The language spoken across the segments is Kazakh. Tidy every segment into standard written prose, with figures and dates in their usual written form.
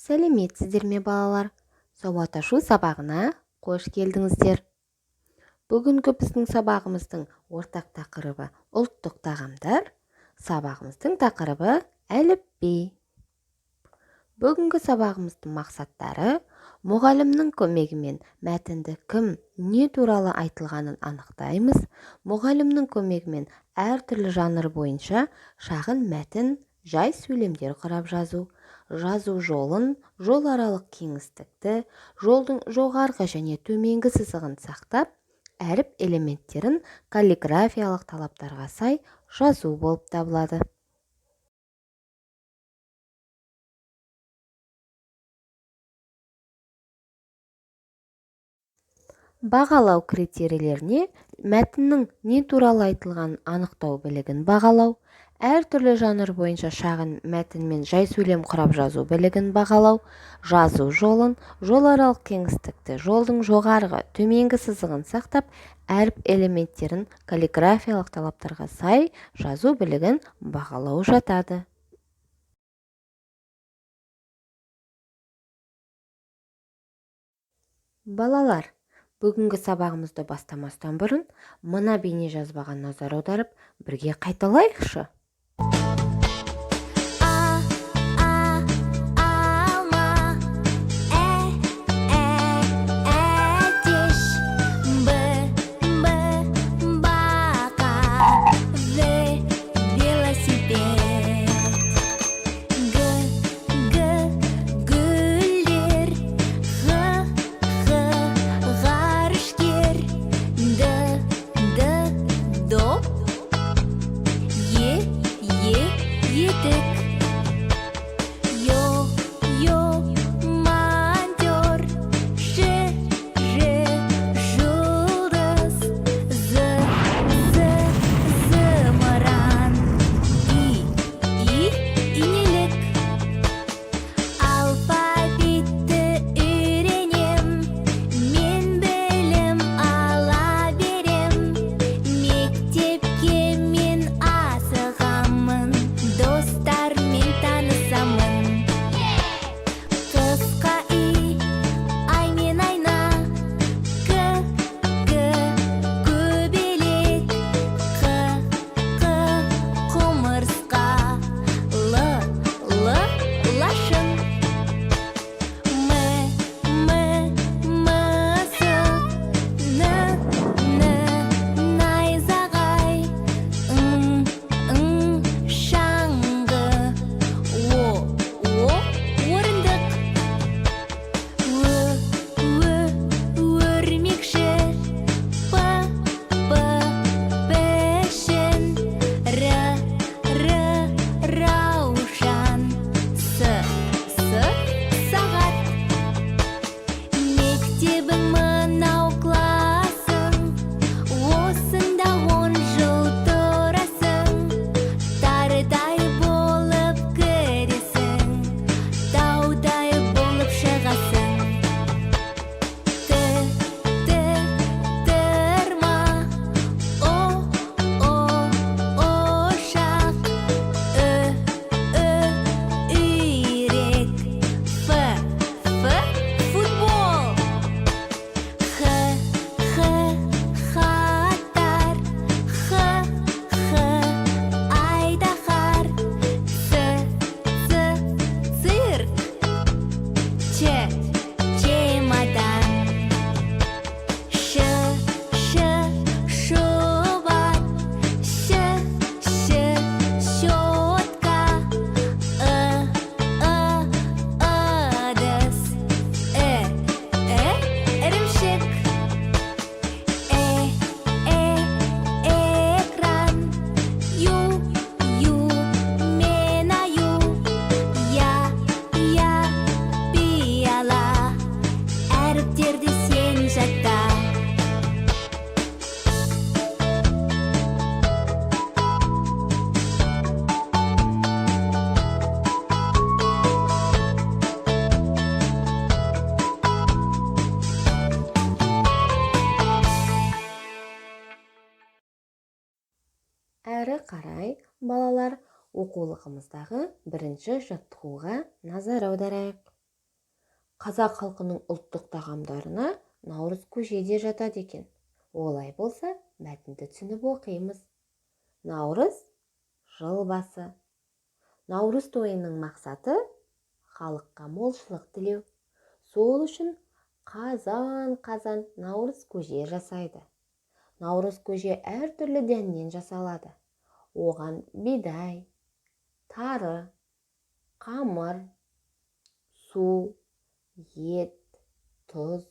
Сәлеметсіздер ме балалар? Сауат ашу сабағына қош келдіңіздер. Бүгінгі біздің сабағымыздың ортақ тақырыбы ұлттық тағамдар. Сабағымыздың тақырыбы әліпби. Бүгінгі сабағымыздың мақсаттары мұғалімнің көмегімен мәтінді кім, не туралы айтылғанын анықтаймыз. Мұғалімнің көмегімен әртүрлі жанр бойынша шағын мәтін, жай сөйлемдер құрап жазу. Жазу жолын, жол аралық кеңістікті, жолдың жоғарғы және төменгі сызығын сақтап, әріп элементтерін каллиграфиялық талаптарға сай жазу болып табылады. Бағалау критерийлеріне мәтіннің не туралы айтылғанын анықтау білігін бағалау, әртүрлі жанр бойынша шағын мәтін мен жай сөйлем құрап жазу білігін бағалау, жазу жолын, жол аралық кеңістікті, жолдың жоғарғы, төменгі сызығын сақтап, әріп элементтерін каллиграфиялық талаптарға сай жазу білігін бағалау жатады. Балалар, бүгінгі сабағымызды бастамастан бұрын мына бейне жазбаға назар аударып, бірге қайталайықшы. Әрі қарай балалар оқулығымыздағы бірінші жаттығуға назар аударайық. Қазақ халқының ұлттық тағамдарына наурыз көжеде жатады екен. Олай болса, мәтінді түсініп оқимыз. Наурыз жыл басы. Наурыз тойының мақсаты халыққа молшылық тілеу. Сол үшін қазан наурыз көже жасайды. Наурыз көже әртүрлі дәннен жасалады. Оған бидай, тары, қамыр, су, ет, тұз,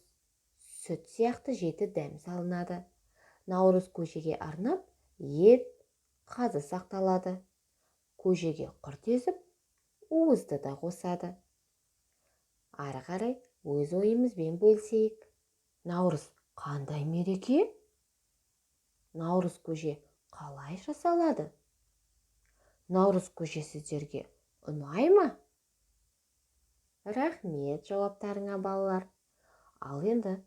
сүт сияқты 7 дәм салынады. Наурыз көжеге арнап ет, қазы сақталады. Көжеге құрт езіп, уызды да қосады. Ары қарай өз ойымызбен бөлісейік. Наурыз қандай мереке? Наурыз көже қалай жасалады? Наурыз көже сіздерге ұнай ма? Рахмет жауаптарыңа, балалар. Ал енді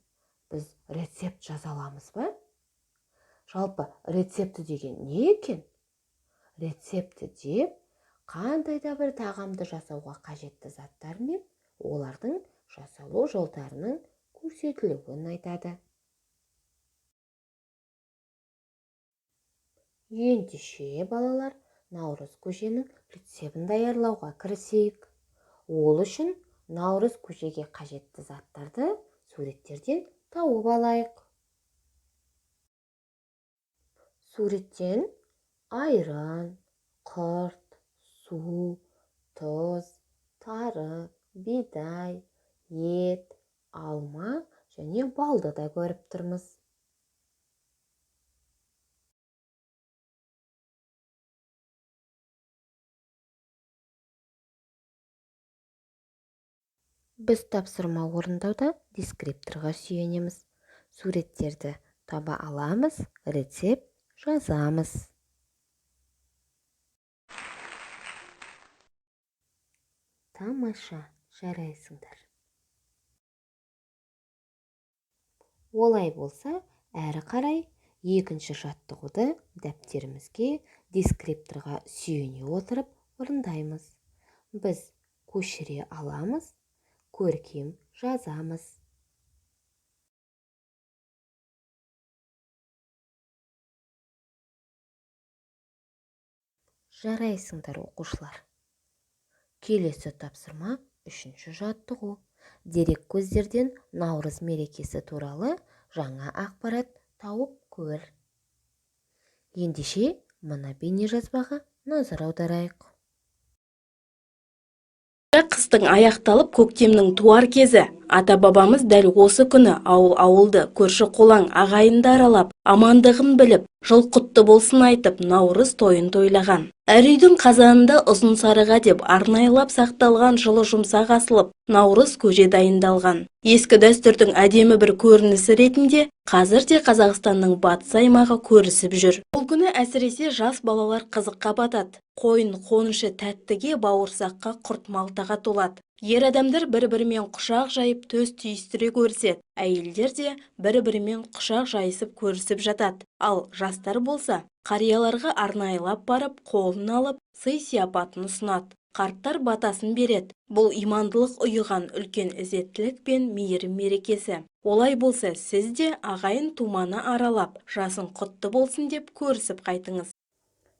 біз рецепт жаза аламыз ба? Жалпы рецепті деген не екен? Рецепті деп қандай да бір тағамды жасауға қажетті заттар мен олардың жасалу жолдарының көрсетілуін айтады. Ендеше, балалар, наурыз көженің рецептін даярлауға кірісейік. Ол үшін наурыз көжеге қажетті заттарды суреттерден тауып алайық. Суреттен айран, құрт, су, тұз, тары, бидай, ет, алма және балды да көріп тұрмыз. Біз тапсырма орындауда дескрипторға сүйенеміз. Суреттерді таба аламыз, рецепт жазамыз. Тамаша, жарайсыңдар. Олай болса, әрі қарай екінші жаттығуды дәптерімізге дескрипторға сүйене отырып орындаймыз. Біз көшіре аламыз, көркем жазамыз. Жарайсыңдар, оқушылар. Келесі тапсырма 3-ші жаттығу. Дерек көздерден наурыз мерекесі туралы жаңа ақпарат тауып көр. Ендеше, мына бейнежазбаға назар аударайық. Қыстың аяқталып, көктемнің туар кезі. Ата-бабамыз дәл осы күні ауылды, көрші-қолаң ағайынды аралап, амандығын біліп, жыл құтты болсын айтып, наурыз тойын тойлаған. Әр үйдің қазанында ұзын сарыға деп арнайылап сақталған жылы жұмсақ асылып, наурыз көже дайындалған. Ескі дәстүрдің әдемі бір көрінісі ретінде қазір де Қазақстанның батыс аймағы көрісіп жүр. Бұл күні әсіресе жас балалар қызыққа батады. Қойын қонышы тәттіге, бауырсаққа, құрт малтаға толады. Ер адамдар бір-бірімен құшақ жайып төс түйістіре көріседі. Әйелдер де бір-бірімен құшақ жайысып көрісіп жатады. Ал жастар болса, қарияларға арнайылап барып, қолын алып, сый сияпатын ұсынады. Қарттар батасын береді. Бұл имандылық ұйыған үлкен ізеттілік пен мейірім мерекесі. Олай болса, сіз де ағайын туманы аралап, жасың құтты болсын деп көрісіп қайтыңыз.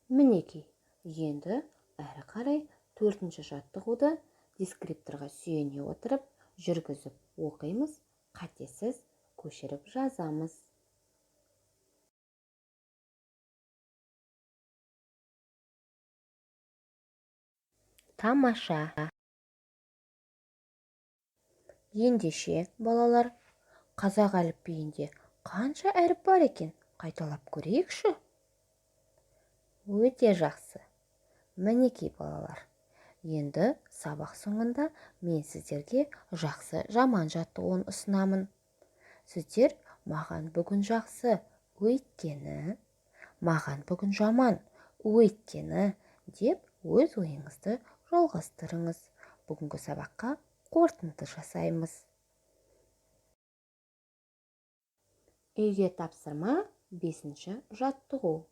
Мінекей, енді әрі қарай 4-ші жаттығуды дескрипторға сүйене отырып жүргізіп оқимыз, қатесіз көшіріп жазамыз. Тамаша. Ендеше, балалар, қазақ әліпбиінде қанша әріп бар екен? Қайталап көрейікші. Өте жақсы. Мінекей, балалар. Енді сабақ соңында мен сіздерге жақсы жаман жаттығуын ұсынамын. Сіздер маған бүгін жақсы, өйткені, маған бүгін жаман, өйткені деп өз ойыңызды жалғастырыңыз. Бүгінгі сабаққа қорытынды жасаймыз. Үйге тапсырма 5-ші жаттығу.